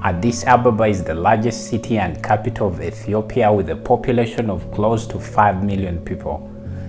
Addis Ababa is the largest city and capital of Ethiopia with a population of close to 5 million people.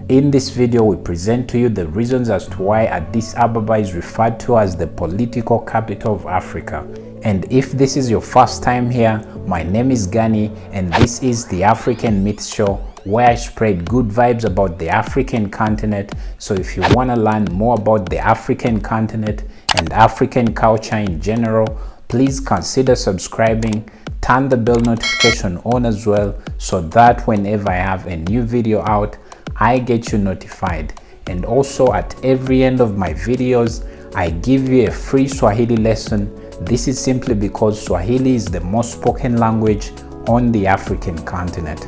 In this video, we present to you the reasons as to why Addis Ababa is referred to as the political capital of Africa. And if this is your first time here, my name is Gani and this is the African Myth Show, where I spread good vibes about the African continent. So if you want to learn more about the African continent and African culture in general, please consider subscribing, turn the bell notification on as well, so that whenever I have a new video out, I get you notified. And also at every end of my videos, I give you a free Swahili lesson. This is simply because Swahili is the most spoken language on the African continent.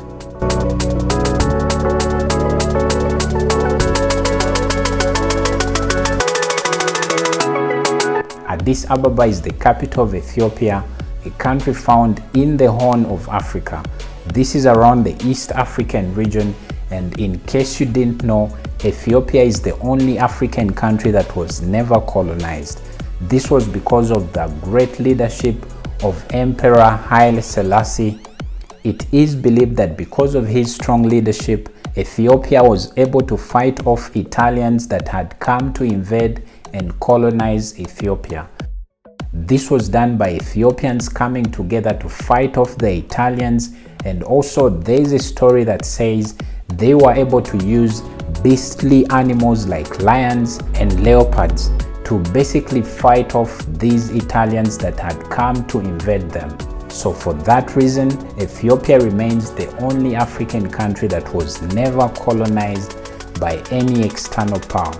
Addis Ababa is the capital of Ethiopia, a country found in the Horn of Africa. This is around the East African region, and in case you didn't know, Ethiopia is the only African country that was never colonized. This was because of the great leadership of Emperor Haile Selassie. It is believed that because of his strong leadership, Ethiopia was able to fight off Italians that had come to invade and colonize Ethiopia. This was done by Ethiopians coming together to fight off the Italians, and also there's a story that says they were able to use beastly animals like lions and leopards to basically fight off these Italians that had come to invade them. So for that reason, Ethiopia remains the only African country that was never colonized by any external power.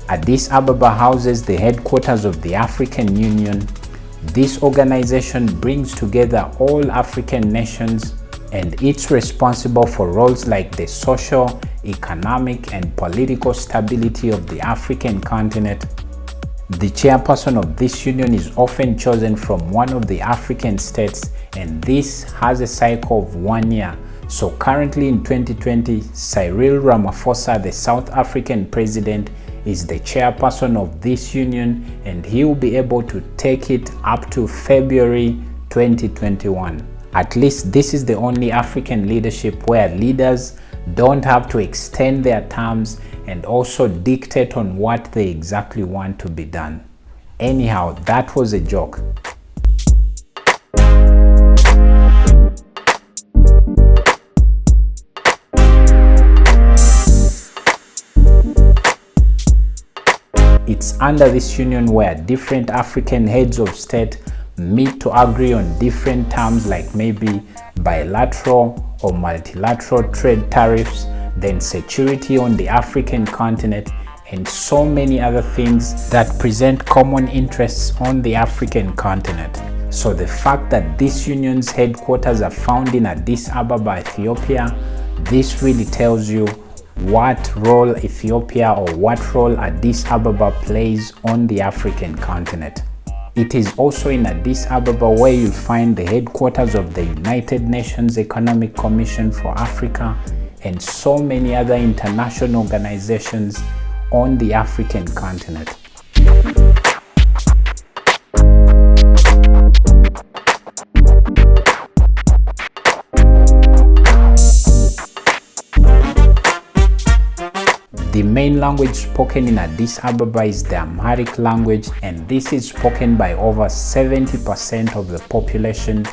Addis Ababa houses the headquarters of the African Union. This organization brings together all African nations, and it's responsible for roles like the social, economic, and political stability of the African continent. The chairperson of this union is often chosen from one of the African states, and this has a cycle of 1 year. So currently in 2020, Cyril Ramaphosa, the South African president, is the chairperson of this union, and he will be able to take it up to February 2021. At least this is the only African leadership where leaders don't have to extend their terms and also dictate on what they exactly want to be done. Anyhow, that was a joke. It's under this union where different African heads of state meet to agree on different terms, like maybe bilateral or multilateral trade tariffs, then security on the African continent, and so many other things that present common interests on the African continent. So the fact that this union's headquarters are found in Addis Ababa, Ethiopia, this really tells you what role Ethiopia or what role Addis Ababa plays on the African continent. It is also in Addis Ababa where you'll find the headquarters of the United Nations Economic Commission for Africa and so many other international organizations on the African continent. The main language spoken in Addis Ababa is the Amharic language, and this is spoken by over 70% of the population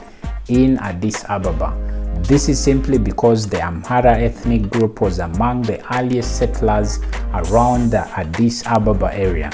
in Addis Ababa. This is simply because the Amhara ethnic group was among the earliest settlers around the Addis Ababa area.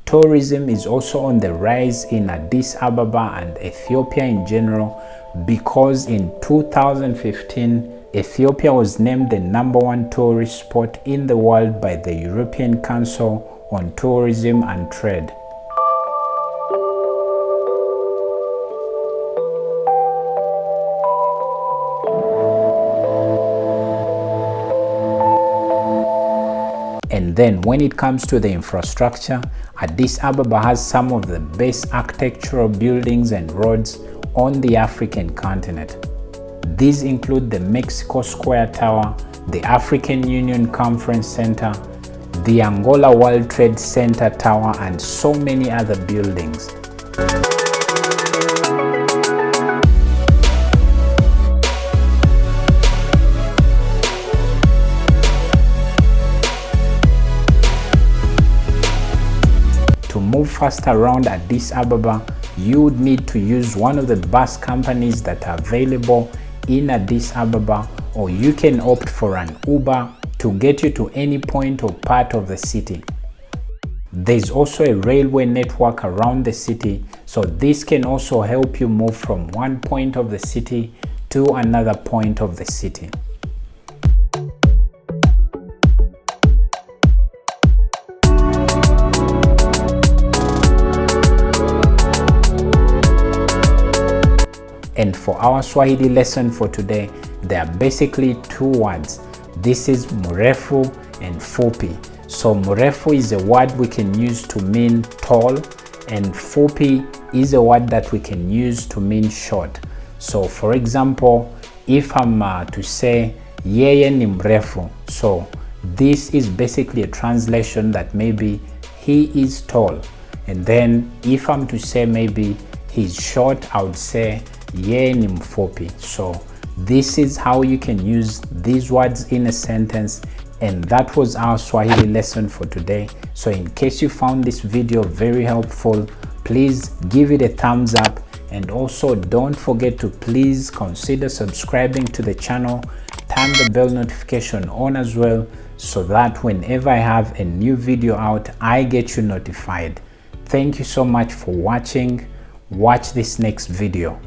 Tourism is also on the rise in Addis Ababa and Ethiopia in general, because in 2015, Ethiopia was named the #1 tourist spot in the world by the European Council on Tourism and Trade. Then when it comes to the infrastructure, Addis Ababa has some of the best architectural buildings and roads on the African continent. These include the Mexico Square Tower, the African Union Conference Center, the Angola World Trade Center Tower, and so many other buildings. To move faster around Addis Ababa, you would need to use one of the bus companies that are available in Addis Ababa, or you can opt for an Uber to get you to any point or part of the city. There's also a railway network around the city, so this can also help you move from one point of the city to another point of the city. And for our Swahili lesson for today, there are basically two words. This is mrefu and fupi. So mrefu is a word we can use to mean tall, and fupi is a word that we can use to mean short. So for example, if I'm to say yeye ni mrefu, so this is basically a translation that maybe he is tall. And then if I'm to say maybe he's short, I would say yeye ni mfupi. So this is how you can use these words in a sentence, and that was our Swahili lesson for today. So in case you found this video very helpful, please give it a thumbs up, and also don't forget to please consider subscribing to the channel, turn the bell notification on as well, so that whenever I have a new video out, I get you notified. Thank you so much for watching. Watch this next video.